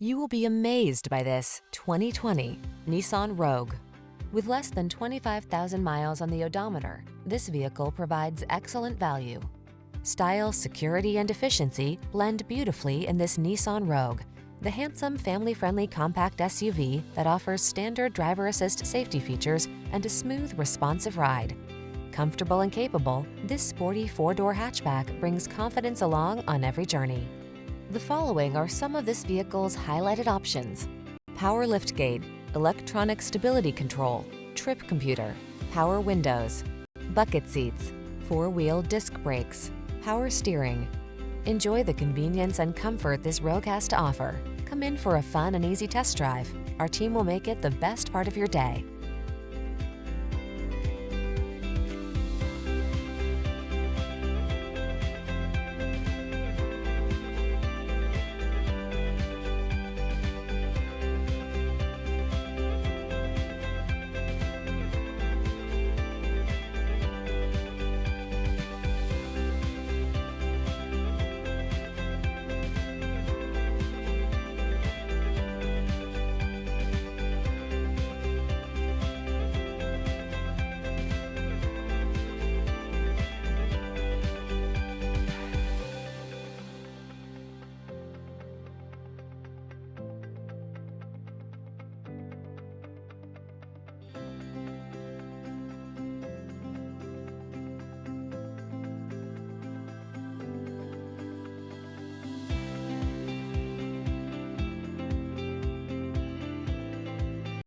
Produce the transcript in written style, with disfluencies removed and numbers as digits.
You will be amazed by this 2020 Nissan Rogue. With less than 25,000 miles on the odometer, this vehicle provides excellent value. Style, security, and efficiency blend beautifully in this Nissan Rogue, the handsome family-friendly compact SUV that offers standard driver assist safety features and a smooth, responsive ride. Comfortable and capable, this sporty four-door hatchback brings confidence along on every journey. The following are some of this vehicle's highlighted options: power liftgate, electronic stability control, trip computer, power windows, bucket seats, four-wheel disc brakes, power steering. Enjoy the convenience and comfort this Rogue has to offer. Come in for a fun and easy test drive. Our team will make it the best part of your day.